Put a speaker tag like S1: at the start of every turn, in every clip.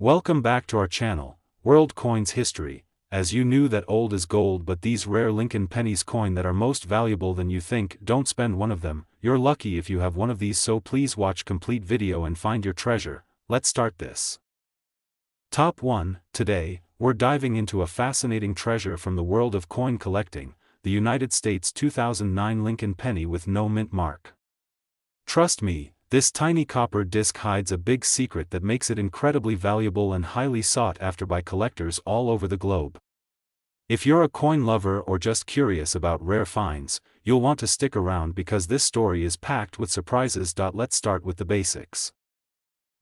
S1: Welcome back to our channel, World Coins History. As you knew that old is gold, but these rare Lincoln pennies coin that are most valuable than you think, don't spend one of them. You're lucky if you have one of these, so please watch complete video and find your treasure. Let's start this. Top 1. Today, we're diving into a fascinating treasure from the world of coin collecting, the United States 2009 Lincoln penny with no mint mark. Trust me, this tiny copper disc hides a big secret that makes it incredibly valuable and highly sought after by collectors all over the globe. If you're a coin lover or just curious about rare finds, you'll want to stick around because this story is packed with surprises. Let's start with the basics.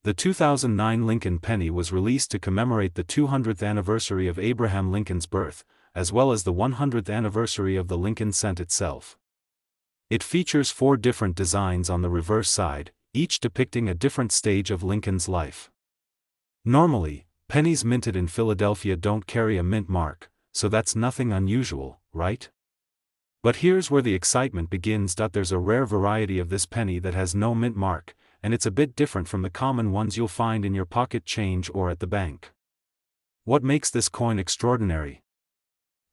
S1: The 2009 Lincoln penny was released to commemorate the 200th anniversary of Abraham Lincoln's birth, as well as the 100th anniversary of the Lincoln Cent itself. It features 4 different designs on the reverse side, each depicting a different stage of Lincoln's life. Normally, pennies minted in Philadelphia don't carry a mint mark, so that's nothing unusual, right? But here's where the excitement begins. There's a rare variety of this penny that has no mint mark, and it's a bit different from the common ones you'll find in your pocket change or at the bank. What makes this coin extraordinary?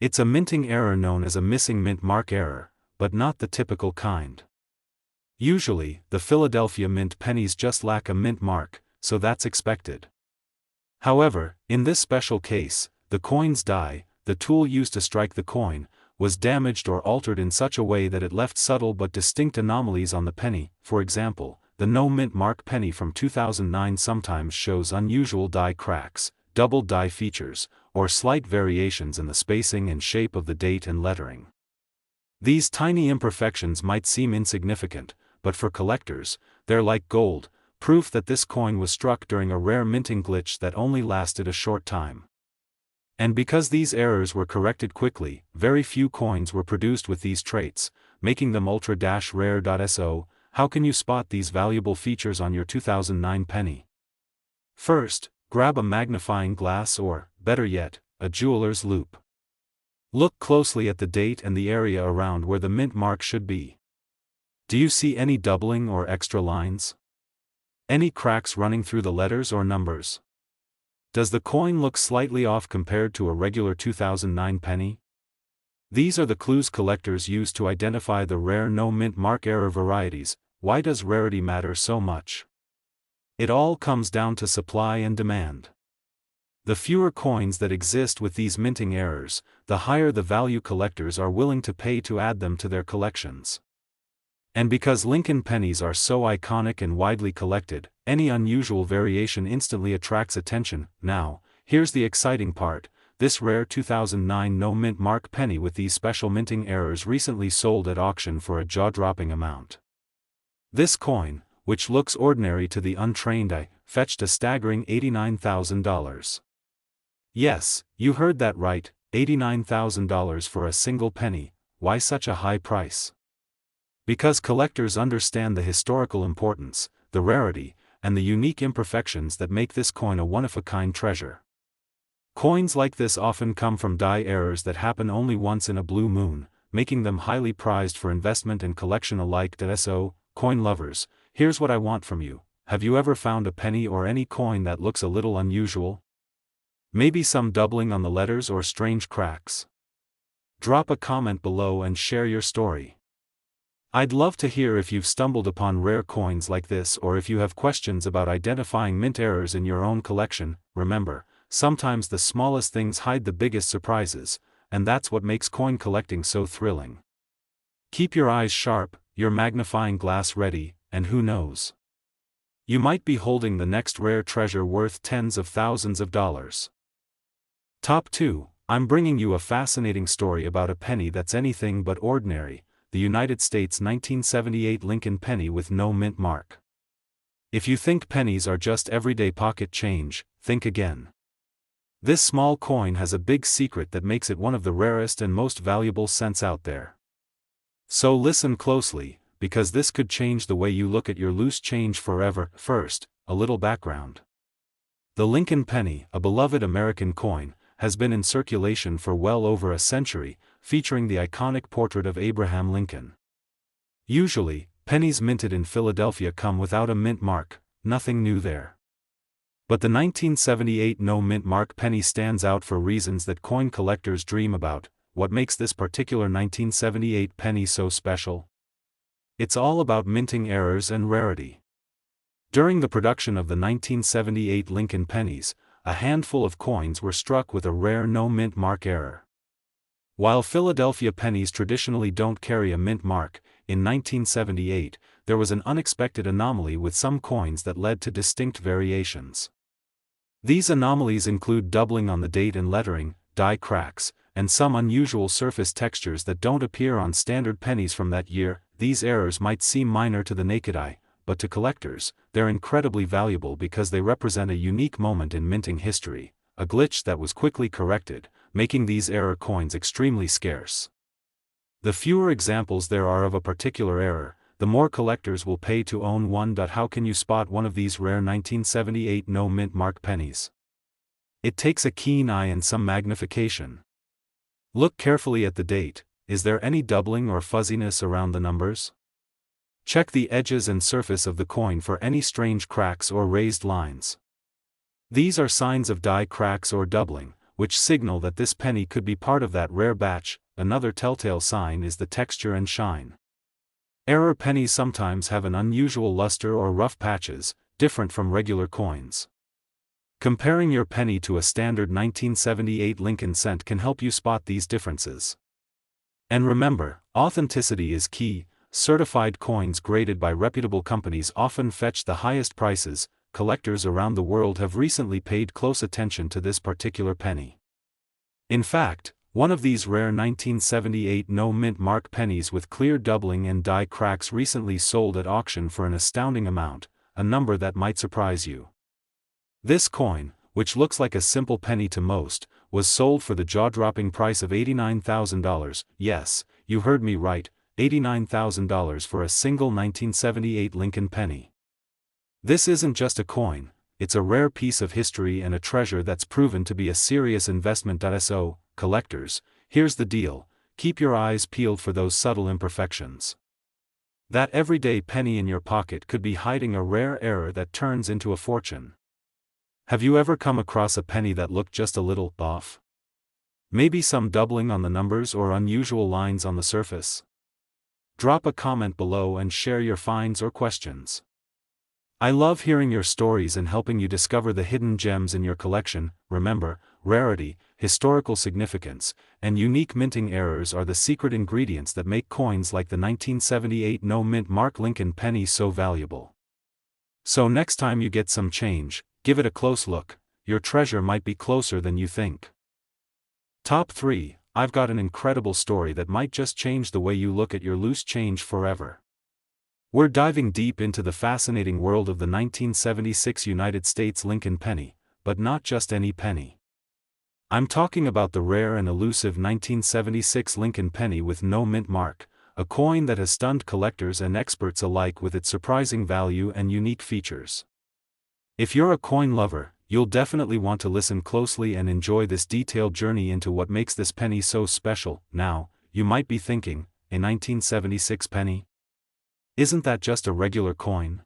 S1: It's a minting error known as a missing mint mark error, but not the typical kind. Usually, the Philadelphia Mint pennies just lack a mint mark, so that's expected. However, in this special case, the coin's die, the tool used to strike the coin, was damaged or altered in such a way that it left subtle but distinct anomalies on the penny. For example, the no mint mark penny from 2009 sometimes shows unusual die cracks, double die features, or slight variations in the spacing and shape of the date and lettering. These tiny imperfections might seem insignificant, but for collectors, they're like gold, proof that this coin was struck during a rare minting glitch that only lasted a short time. And because these errors were corrected quickly, very few coins were produced with these traits, making them ultra-rare. So, how can you spot these valuable features on your 2009 penny? First, grab a magnifying glass or, better yet, a jeweler's loupe. Look closely at the date and the area around where the mint mark should be. Do you see any doubling or extra lines? Any cracks running through the letters or numbers? Does the coin look slightly off compared to a regular 2009 penny? These are the clues collectors use to identify the rare no mint mark error varieties. Why does rarity matter so much? It all comes down to supply and demand. The fewer coins that exist with these minting errors, the higher the value collectors are willing to pay to add them to their collections. And because Lincoln pennies are so iconic and widely collected, any unusual variation instantly attracts attention. Now, here's the exciting part. This rare 2009 no mint mark penny with these special minting errors recently sold at auction for a jaw-dropping amount. This coin, which looks ordinary to the untrained eye, fetched a staggering $89,000. Yes, you heard that right, $89,000 for a single penny. Why such a high price? Because collectors understand the historical importance, the rarity, and the unique imperfections that make this coin a one-of-a-kind treasure. Coins like this often come from die errors that happen only once in a blue moon, making them highly prized for investment and collection alike. So, coin lovers, here's what I want from you. Have you ever found a penny or any coin that looks a little unusual? Maybe some doubling on the letters or strange cracks? Drop a comment below and share your story. I'd love to hear if you've stumbled upon rare coins like this or if you have questions about identifying mint errors in your own collection. Remember, sometimes the smallest things hide the biggest surprises, and that's what makes coin collecting so thrilling. Keep your eyes sharp, your magnifying glass ready, and who knows? You might be holding the next rare treasure worth tens of thousands of dollars. Top 2. I'm bringing you a fascinating story about a penny that's anything but ordinary, the United States 1978 Lincoln penny with no mint mark. If you think pennies are just everyday pocket change, think again. This small coin has a big secret that makes it one of the rarest and most valuable cents out there. So listen closely, because this could change the way you look at your loose change forever. First, a little background. The Lincoln penny, a beloved American coin, has been in circulation for well over a century, featuring the iconic portrait of Abraham Lincoln. Usually, pennies minted in Philadelphia come without a mint mark, nothing new there. But the 1978 no-mint mark penny stands out for reasons that coin collectors dream about. What makes this particular 1978 penny so special? It's all about minting errors and rarity. During the production of the 1978 Lincoln pennies, a handful of coins were struck with a rare no-mint mark error. While Philadelphia pennies traditionally don't carry a mint mark, in 1978, there was an unexpected anomaly with some coins that led to distinct variations. These anomalies include doubling on the date and lettering, die cracks, and some unusual surface textures that don't appear on standard pennies from that year. These errors might seem minor to the naked eye, but to collectors, they're incredibly valuable because they represent a unique moment in minting history, a glitch that was quickly corrected, making these error coins extremely scarce. The fewer examples there are of a particular error, the more collectors will pay to own one. How can you spot one of these rare 1978 no-mint mark pennies? It takes a keen eye and some magnification. Look carefully at the date. Is there any doubling or fuzziness around the numbers? Check the edges and surface of the coin for any strange cracks or raised lines. These are signs of die cracks or doubling, which signal that this penny could be part of that rare batch. Another telltale sign is the texture and shine. Error pennies sometimes have an unusual luster or rough patches, different from regular coins. Comparing your penny to a standard 1978 Lincoln Cent can help you spot these differences. And remember, authenticity is key. Certified coins graded by reputable companies often fetch the highest prices. Collectors around the world have recently paid close attention to this particular penny. In fact, one of these rare 1978 no-mint mark pennies with clear doubling and die cracks recently sold at auction for an astounding amount, a number that might surprise you. This coin, which looks like a simple penny to most, was sold for the jaw-dropping price of $89,000. Yes, you heard me right, $89,000 for a single 1978 Lincoln penny. This isn't just a coin, it's a rare piece of history and a treasure that's proven to be a serious investment. So, collectors, here's the deal: keep your eyes peeled for those subtle imperfections. That everyday penny in your pocket could be hiding a rare error that turns into a fortune. Have you ever come across a penny that looked just a little off? Maybe some doubling on the numbers or unusual lines on the surface? Drop a comment below and share your finds or questions. I love hearing your stories and helping you discover the hidden gems in your collection. Remember, rarity, historical significance, and unique minting errors are the secret ingredients that make coins like the 1978 no-mint mark Lincoln penny so valuable. So next time you get some change, give it a close look. Your treasure might be closer than you think. Top 3. I've got an incredible story that might just change the way you look at your loose change forever. We're diving deep into the fascinating world of the 1976 United States Lincoln penny, but not just any penny. I'm talking about the rare and elusive 1976 Lincoln penny with no mint mark, a coin that has stunned collectors and experts alike with its surprising value and unique features. If you're a coin lover, you'll definitely want to listen closely and enjoy this detailed journey into what makes this penny so special. Now, you might be thinking, a 1976 penny? Isn't that just a regular coin?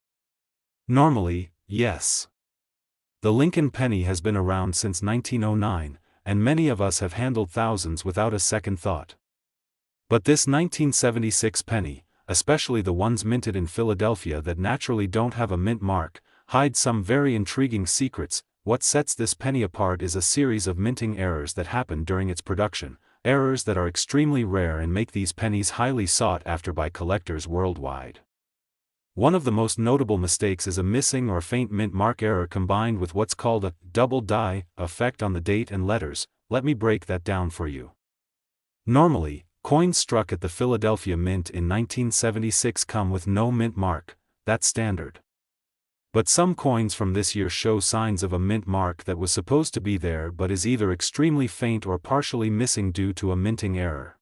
S1: Normally, yes. The Lincoln penny has been around since 1909, and many of us have handled thousands without a second thought. But this 1976 penny, especially the ones minted in Philadelphia that naturally don't have a mint mark, hides some very intriguing secrets. What sets this penny apart is a series of minting errors that happened during its production, errors that are extremely rare and make these pennies highly sought after by collectors worldwide. One of the most notable mistakes is a missing or faint mint mark error combined with what's called a double die effect on the date and letters. Let me break that down for you. Normally, coins struck at the Philadelphia Mint in 1976 come with no mint mark, that's standard. But some coins from this year show signs of a mint mark that was supposed to be there but is either extremely faint or partially missing due to a minting error.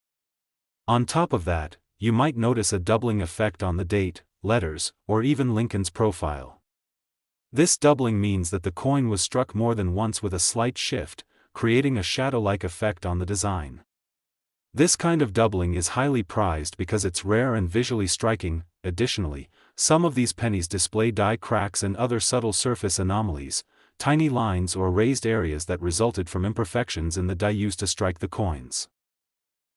S1: On top of that, you might notice a doubling effect on the date, letters, or even Lincoln's profile. This doubling means that the coin was struck more than once with a slight shift, creating a shadow-like effect on the design. This kind of doubling is highly prized because it's rare and visually striking. Additionally, some of these pennies display die cracks and other subtle surface anomalies, tiny lines or raised areas that resulted from imperfections in the die used to strike the coins.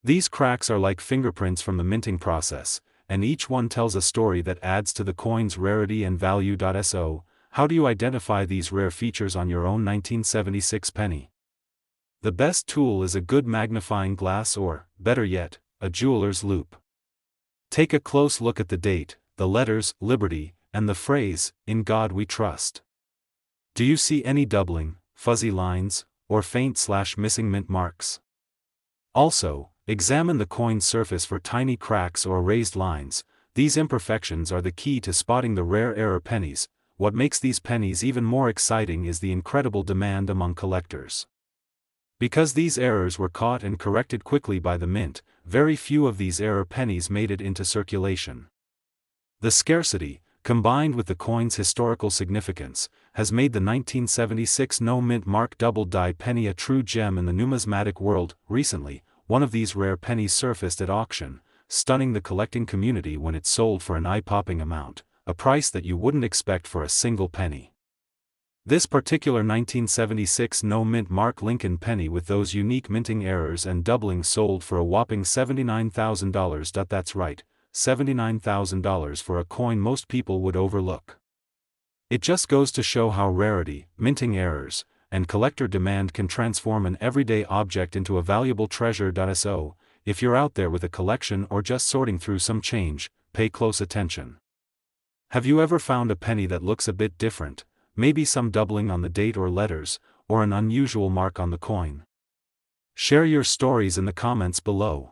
S1: These cracks are like fingerprints from the minting process, and each one tells a story that adds to the coin's rarity and value. So, how do you identify these rare features on your own 1976 penny? The best tool is a good magnifying glass or, better yet, a jeweler's loupe. Take a close look at the date, the letters, Liberty, and the phrase, "In God We Trust." Do you see any doubling, fuzzy lines, or faint/missing mint marks? Also, examine the coin's surface for tiny cracks or raised lines. These imperfections are the key to spotting the rare error pennies. What makes these pennies even more exciting is the incredible demand among collectors. Because these errors were caught and corrected quickly by the mint, very few of these error pennies made it into circulation. The scarcity, combined with the coin's historical significance, has made the 1976 no-mint mark double die penny a true gem in the numismatic world. Recently, one of these rare pennies surfaced at auction, stunning the collecting community when it sold for an eye-popping amount, a price that you wouldn't expect for a single penny. This particular 1976 no-mint mark Lincoln penny with those unique minting errors and doubling sold for a whopping $79,000. That's right, $79,000 for a coin most people would overlook. It just goes to show how rarity, minting errors, and collector demand can transform an everyday object into a valuable treasure. So, if you're out there with a collection or just sorting through some change, pay close attention. Have you ever found a penny that looks a bit different, maybe some doubling on the date or letters, or an unusual mark on the coin? Share your stories in the comments below.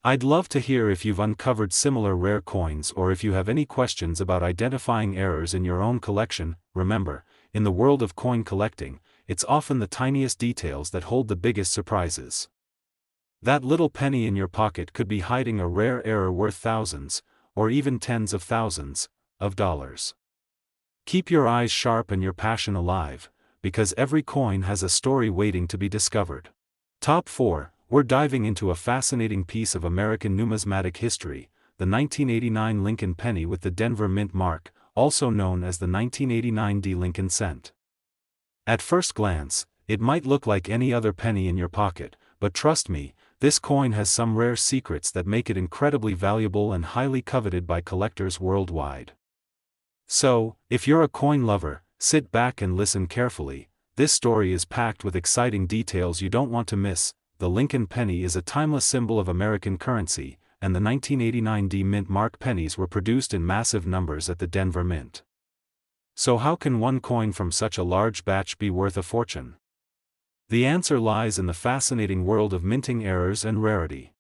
S1: I'd love to hear if you've uncovered similar rare coins or if you have any questions about identifying errors in your own collection. Remember, in the world of coin collecting, it's often the tiniest details that hold the biggest surprises. That little penny in your pocket could be hiding a rare error worth thousands, or even tens of thousands, of dollars. Keep your eyes sharp and your passion alive, because every coin has a story waiting to be discovered. Top 4. We're diving into a fascinating piece of American numismatic history, the 1989 Lincoln penny with the Denver mint mark, also known as the 1989 VDB Lincoln Cent. At first glance, it might look like any other penny in your pocket, but trust me, this coin has some rare secrets that make it incredibly valuable and highly coveted by collectors worldwide. So, if you're a coin lover, sit back and listen carefully. This story is packed with exciting details you don't want to miss. The Lincoln penny is a timeless symbol of American currency, and the 1989 VDB mint mark pennies were produced in massive numbers at the Denver Mint. So how can one coin from such a large batch be worth a fortune? The answer lies in the fascinating world of minting errors and rarity.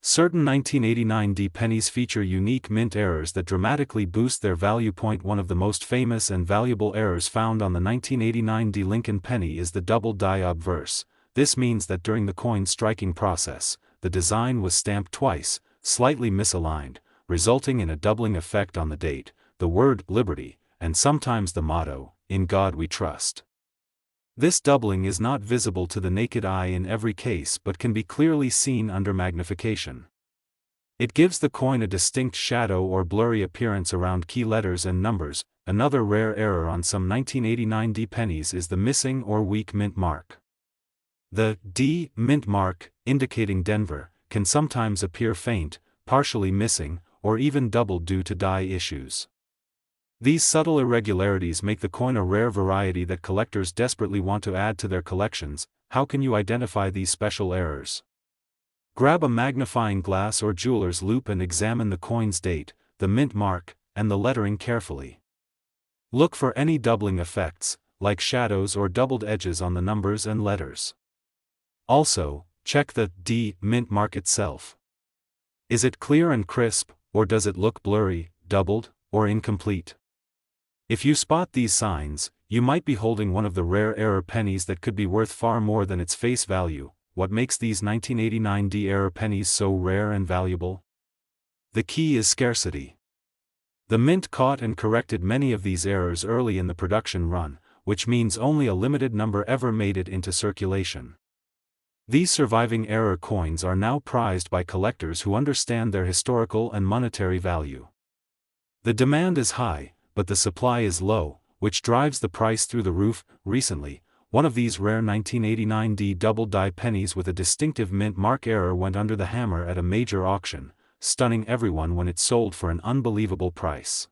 S1: Certain 1989 VDB pennies feature unique mint errors that dramatically boost their value. One of the most famous and valuable errors found on the 1989 VDB Lincoln penny is the double die obverse. This means that during the coin striking process, the design was stamped twice, slightly misaligned, resulting in a doubling effect on the date, the word Liberty, and sometimes the motto, "In God We Trust." This doubling is not visible to the naked eye in every case but can be clearly seen under magnification. It gives the coin a distinct shadow or blurry appearance around key letters and numbers. Another rare error on some 1989 VDB pennies is the missing or weak mint mark. The D mint mark, indicating Denver, can sometimes appear faint, partially missing, or even doubled due to die issues. These subtle irregularities make the coin a rare variety that collectors desperately want to add to their collections. How can you identify these special errors? Grab a magnifying glass or jeweler's loupe and examine the coin's date, the mint mark, and the lettering carefully. Look for any doubling effects, like shadows or doubled edges on the numbers and letters. Also, check the D mint mark itself. Is it clear and crisp, or does it look blurry, doubled, or incomplete? If you spot these signs, you might be holding one of the rare error pennies that could be worth far more than its face value. What makes these 1989 VDB error pennies so rare and valuable? The key is scarcity. The mint caught and corrected many of these errors early in the production run, which means only a limited number ever made it into circulation. These surviving error coins are now prized by collectors who understand their historical and monetary value. The demand is high, but the supply is low, which drives the price through the roof. Recently, one of these rare 1989 double-die pennies with a distinctive mint mark error went under the hammer at a major auction, stunning everyone when it sold for an unbelievable price.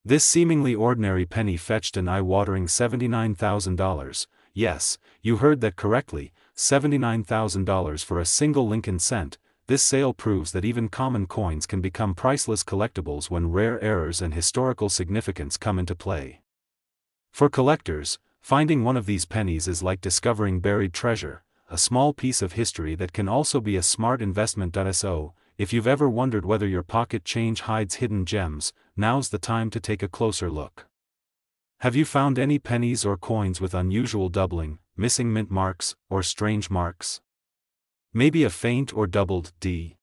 S1: This seemingly ordinary penny fetched an eye-watering $79,000. Yes, you heard that correctly, $79,000 for a single Lincoln cent. This sale proves that even common coins can become priceless collectibles when rare errors and historical significance come into play. For collectors, finding one of these pennies is like discovering buried treasure, a small piece of history that can also be a smart investment. So, if you've ever wondered whether your pocket change hides hidden gems, now's the time to take a closer look. Have you found any pennies or coins with unusual doubling, missing mint marks, or strange marks? Maybe a faint or doubled D?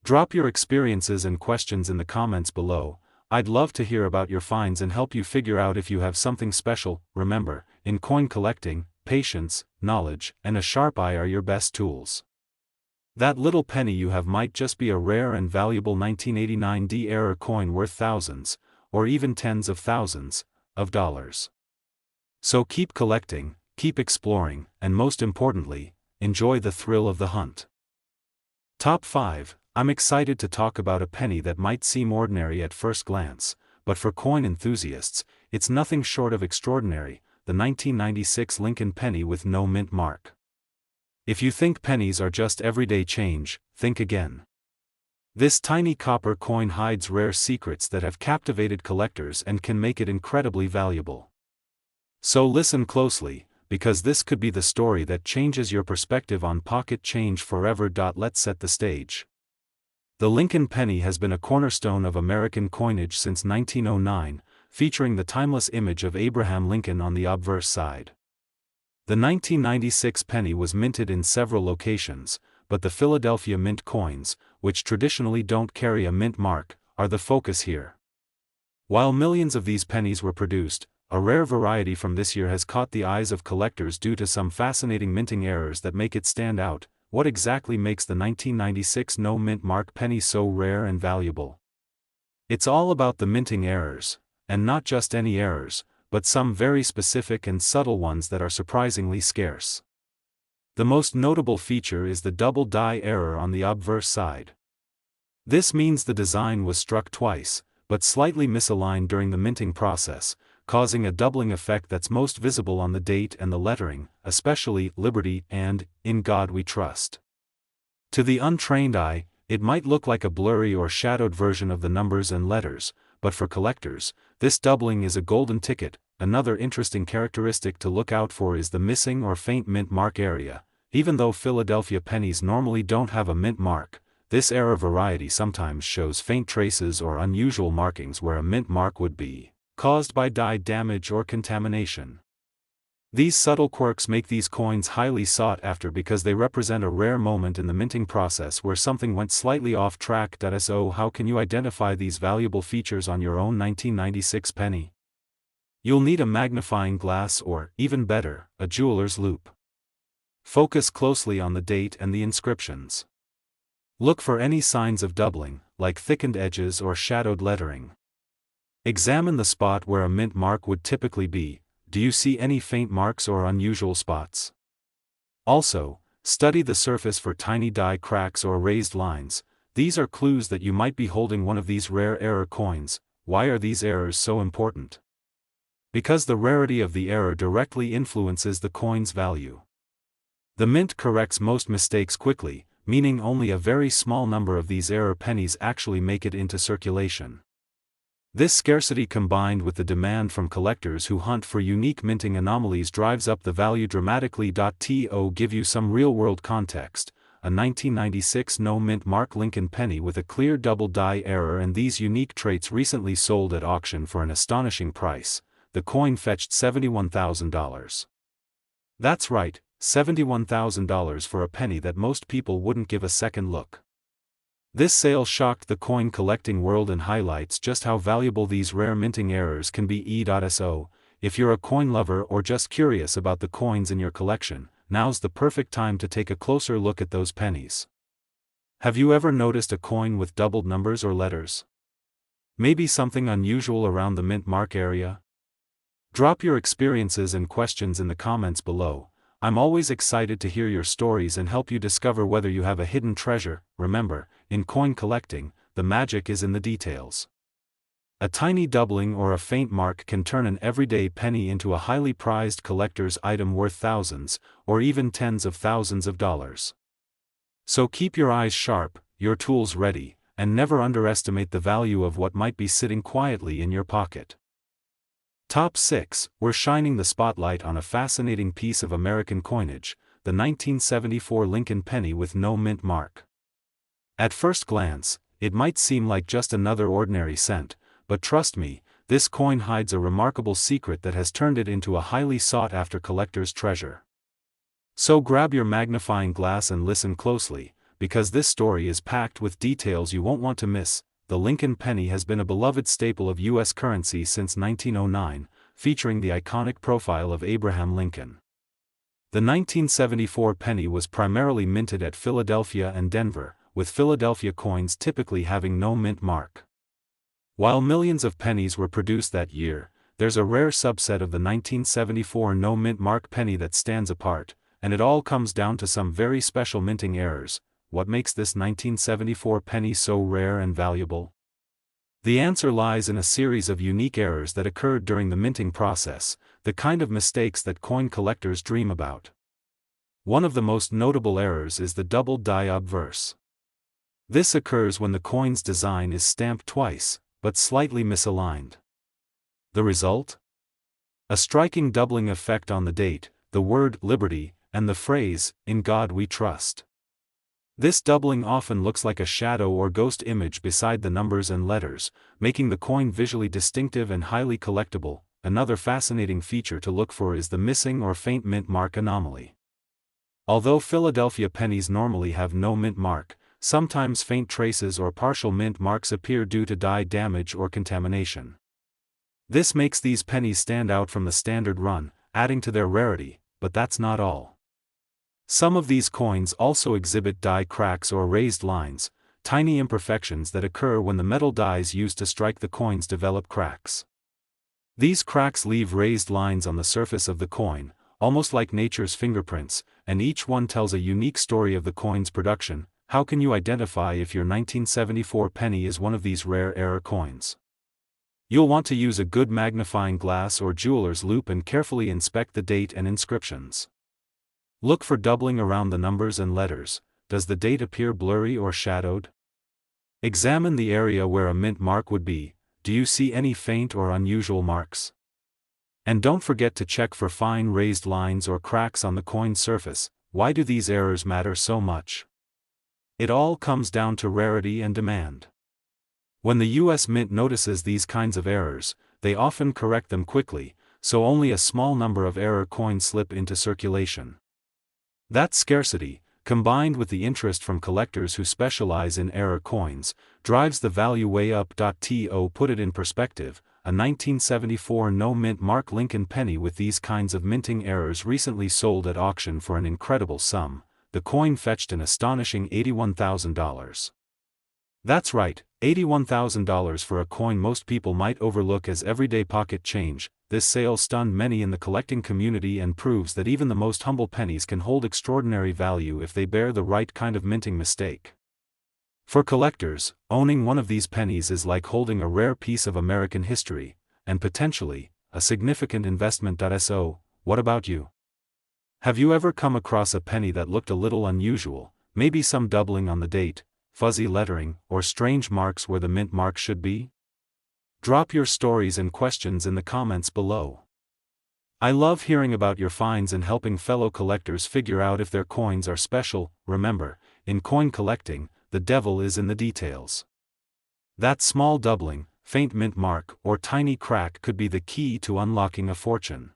S1: Drop your experiences and questions in the comments below. I'd love to hear about your finds and help you figure out if you have something special. Remember, in coin collecting, patience, knowledge, and a sharp eye are your best tools. That little penny you have might just be a rare and valuable 1989 error coin worth thousands, or even tens of thousands, of dollars. So keep collecting, keep exploring, and most importantly, enjoy the thrill of the hunt. Top 5. I'm excited to talk about a penny that might seem ordinary at first glance, but for coin enthusiasts, it's nothing short of extraordinary, the 1996 Lincoln penny with no mint mark. If you think pennies are just everyday change, think again. This tiny copper coin hides rare secrets that have captivated collectors and can make it incredibly valuable. So listen closely, because this could be the story that changes your perspective on pocket change forever. Let's set the stage. The Lincoln penny has been a cornerstone of American coinage since 1909, featuring the timeless image of Abraham Lincoln on the obverse side. The 1996 penny was minted in several locations, but the Philadelphia Mint coins, which traditionally don't carry a mint mark, are the focus here. While millions of these pennies were produced, a rare variety from this year has caught the eyes of collectors due to some fascinating minting errors that make it stand out. What exactly makes the 1996 no mint mark penny so rare and valuable? It's all about the minting errors, and not just any errors, but some very specific and subtle ones that are surprisingly scarce. The most notable feature is the double die error on the obverse side. This means the design was struck twice, but slightly misaligned during the minting process, causing a doubling effect that's most visible on the date and the lettering, especially Liberty and In God We Trust. To the untrained eye, it might look like a blurry or shadowed version of the numbers and letters, but for collectors, this doubling is a golden ticket. Another interesting characteristic to look out for is the missing or faint mint mark area. Even though Philadelphia pennies normally don't have a mint mark, this error variety sometimes shows faint traces or unusual markings where a mint mark would be, caused by die damage or contamination. These subtle quirks make these coins highly sought after because they represent a rare moment in the minting process where something went slightly off track. So how can you identify these valuable features on your own 1996 penny? You'll need a magnifying glass or, even better, a jeweler's loupe. Focus closely on the date and the inscriptions. Look for any signs of doubling, like thickened edges or shadowed lettering. Examine the spot where a mint mark would typically be. Do you see any faint marks or unusual spots? Also, study the surface for tiny die cracks or raised lines. These are clues that you might be holding one of these rare error coins. Why are these errors so important? Because the rarity of the error directly influences the coin's value. The mint corrects most mistakes quickly, meaning only a very small number of these error pennies actually make it into circulation. This scarcity combined with the demand from collectors who hunt for unique minting anomalies drives up the value dramatically. To give you some real-world context, a 1996 no mint mark Lincoln penny with a clear double die error and these unique traits recently sold at auction for an astonishing price. The coin fetched $71,000. That's right, $71,000 for a penny that most people wouldn't give a second look. This sale shocked the coin collecting world and highlights just how valuable these rare minting errors can be. So, if you're a coin lover or just curious about the coins in your collection, now's the perfect time to take a closer look at those pennies. Have you ever noticed a coin with doubled numbers or letters? Maybe something unusual around the mint mark area? Drop your experiences and questions in the comments below. I'm always excited to hear your stories and help you discover whether you have a hidden treasure. Remember, in coin collecting, the magic is in the details. A tiny doubling or a faint mark can turn an everyday penny into a highly prized collector's item worth thousands, or even tens of thousands of dollars. So keep your eyes sharp, your tools ready, and never underestimate the value of what might be sitting quietly in your pocket. Top 6. We're shining the spotlight on a fascinating piece of American coinage, the 1974 Lincoln penny with no mint mark. At first glance, it might seem like just another ordinary cent, but trust me, this coin hides a remarkable secret that has turned it into a highly sought-after collector's treasure. So grab your magnifying glass and listen closely, because this story is packed with details you won't want to miss. The Lincoln penny has been a beloved staple of U.S. currency since 1909, featuring the iconic profile of Abraham Lincoln. The 1974 penny was primarily minted at Philadelphia and Denver, with Philadelphia coins typically having no mint mark. While millions of pennies were produced that year, there's a rare subset of the 1974 no mint mark penny that stands apart, and it all comes down to some very special minting errors. What makes this 1974 penny so rare and valuable? The answer lies in a series of unique errors that occurred during the minting process, the kind of mistakes that coin collectors dream about. One of the most notable errors is the double die obverse. This occurs when the coin's design is stamped twice, but slightly misaligned. The result? A striking doubling effect on the date, the word liberty, and the phrase, "In God we trust." This doubling often looks like a shadow or ghost image beside the numbers and letters, making the coin visually distinctive and highly collectible. Another fascinating feature to look for is the missing or faint mint mark anomaly. Although Philadelphia pennies normally have no mint mark, sometimes faint traces or partial mint marks appear due to die damage or contamination. This makes these pennies stand out from the standard run, adding to their rarity, but that's not all. Some of these coins also exhibit die cracks or raised lines, tiny imperfections that occur when the metal dies used to strike the coins develop cracks. These cracks leave raised lines on the surface of the coin, almost like nature's fingerprints, and each one tells a unique story of the coin's production. How can you identify if your 1974 penny is one of these rare error coins? You'll want to use a good magnifying glass or jeweler's loupe and carefully inspect the date and inscriptions. Look for doubling around the numbers and letters. Does the date appear blurry or shadowed? Examine the area where a mint mark would be. Do you see any faint or unusual marks? And don't forget to check for fine raised lines or cracks on the coin's surface. Why do these errors matter so much? It all comes down to rarity and demand. When the U.S. Mint notices these kinds of errors, they often correct them quickly, so only a small number of error coins slip into circulation. That scarcity, combined with the interest from collectors who specialize in error coins, drives the value way up. To put it in perspective, a 1974 no mint mark Lincoln penny with these kinds of minting errors recently sold at auction for an incredible sum. The coin fetched an astonishing $81,000. That's right, $81,000 for a coin most people might overlook as everyday pocket change. This sale stunned many in the collecting community and proves that even the most humble pennies can hold extraordinary value if they bear the right kind of minting mistake. For collectors, owning one of these pennies is like holding a rare piece of American history, and potentially, a significant investment. So, what about you? Have you ever come across a penny that looked a little unusual, maybe some doubling on the date, fuzzy lettering, or strange marks where the mint mark should be? Drop your stories and questions in the comments below. I love hearing about your finds and helping fellow collectors figure out if their coins are special. Remember, in coin collecting, the devil is in the details. That small doubling, faint mint mark, or tiny crack could be the key to unlocking a fortune.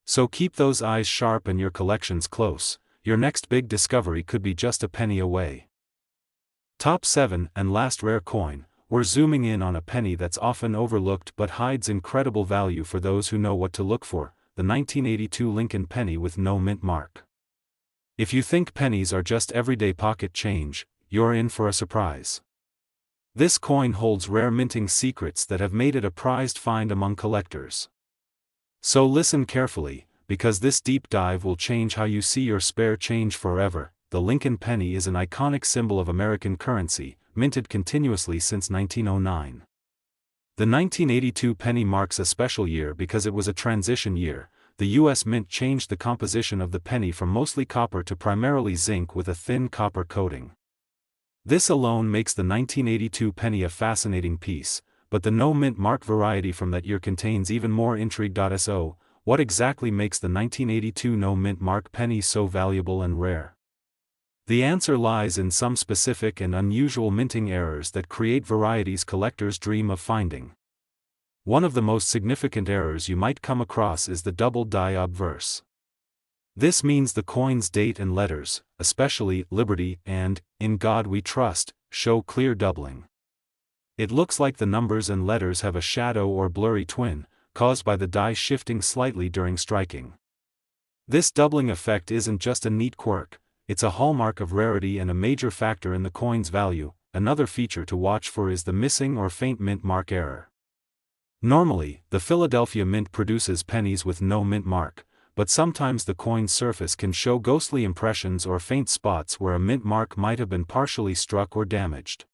S1: So keep those eyes sharp and your collections close. Your next big discovery could be just a penny away. Top 7 and last rare coin. We're zooming in on a penny that's often overlooked but hides incredible value for those who know what to look for, the 1982 Lincoln penny with no mint mark. If you think pennies are just everyday pocket change, you're in for a surprise. This coin holds rare minting secrets that have made it a prized find among collectors. So listen carefully, because this deep dive will change how you see your spare change forever. The Lincoln penny is an iconic symbol of American currency, minted continuously since 1909. The 1982 penny marks a special year because it was a transition year. The U.S. Mint changed the composition of the penny from mostly copper to primarily zinc with a thin copper coating. This alone makes the 1982 penny a fascinating piece, but the no mint mark variety from that year contains even more intrigue. So, what exactly makes the 1982 no mint mark penny so valuable and rare? The answer lies in some specific and unusual minting errors that create varieties collectors dream of finding. One of the most significant errors you might come across is the double die obverse. This means the coin's date and letters, especially Liberty and In God We Trust, show clear doubling. It looks like the numbers and letters have a shadow or blurry twin, caused by the die shifting slightly during striking. This doubling effect isn't just a neat quirk, it's a hallmark of rarity and a major factor in the coin's value. Another feature to watch for is the missing or faint mint mark error. Normally, the Philadelphia Mint produces pennies with no mint mark, but sometimes the coin's surface can show ghostly impressions or faint spots where a mint mark might have been partially struck or damaged.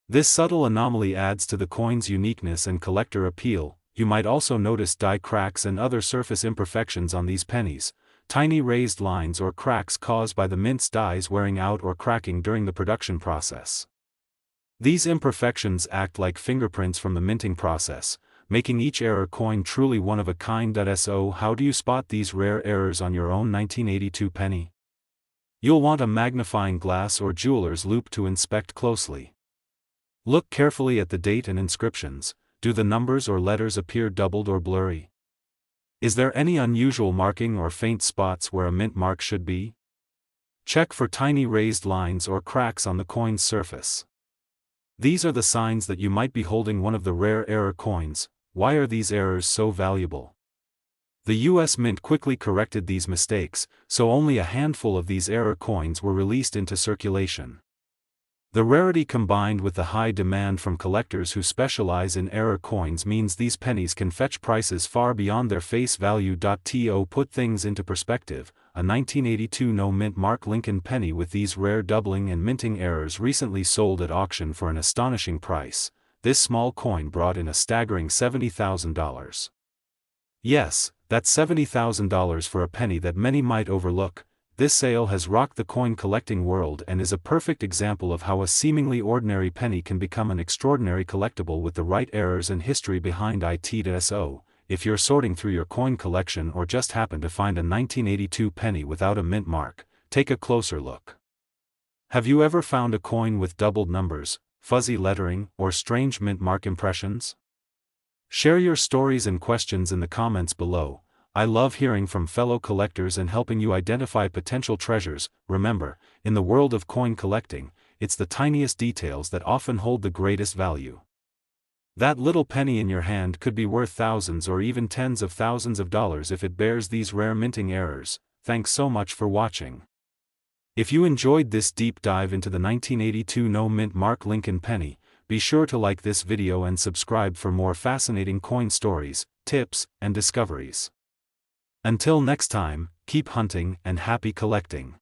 S1: This subtle anomaly adds to the coin's uniqueness and collector appeal. You might also notice die cracks and other surface imperfections on these pennies, tiny raised lines or cracks caused by the mint's dies wearing out or cracking during the production process. These imperfections act like fingerprints from the minting process, making each error coin truly one of a kind. So how do you spot these rare errors on your own 1982 penny? You'll want a magnifying glass or jeweler's loupe to inspect closely. Look carefully at the date and inscriptions. Do the numbers or letters appear doubled or blurry? Is there any unusual marking or faint spots where a mint mark should be? Check for tiny raised lines or cracks on the coin's surface. These are the signs that you might be holding one of the rare error coins. Why are these errors so valuable? The U.S. Mint quickly corrected these mistakes, so only a handful of these error coins were released into circulation. The rarity combined with the high demand from collectors who specialize in error coins means these pennies can fetch prices far beyond their face value. To put things into perspective, a 1982 no mint mark Lincoln penny with these rare doubling and minting errors recently sold at auction for an astonishing price. This small coin brought in a staggering $70,000. Yes, that's $70,000 for a penny that many might overlook. This sale has rocked the coin collecting world and is a perfect example of how a seemingly ordinary penny can become an extraordinary collectible with the right errors and history behind it. So, if you're sorting through your coin collection or just happen to find a 1982 penny without a mint mark, take a closer look. Have you ever found a coin with doubled numbers, fuzzy lettering, or strange mint mark impressions? Share your stories and questions in the comments below. I love hearing from fellow collectors and helping you identify potential treasures. Remember, in the world of coin collecting, it's the tiniest details that often hold the greatest value. That little penny in your hand could be worth thousands or even tens of thousands of dollars if it bears these rare minting errors. Thanks so much for watching. If you enjoyed this deep dive into the 1982 no mint mark Lincoln penny, be sure to like this video and subscribe for more fascinating coin stories, tips, and discoveries. Until next time, keep hunting and happy collecting.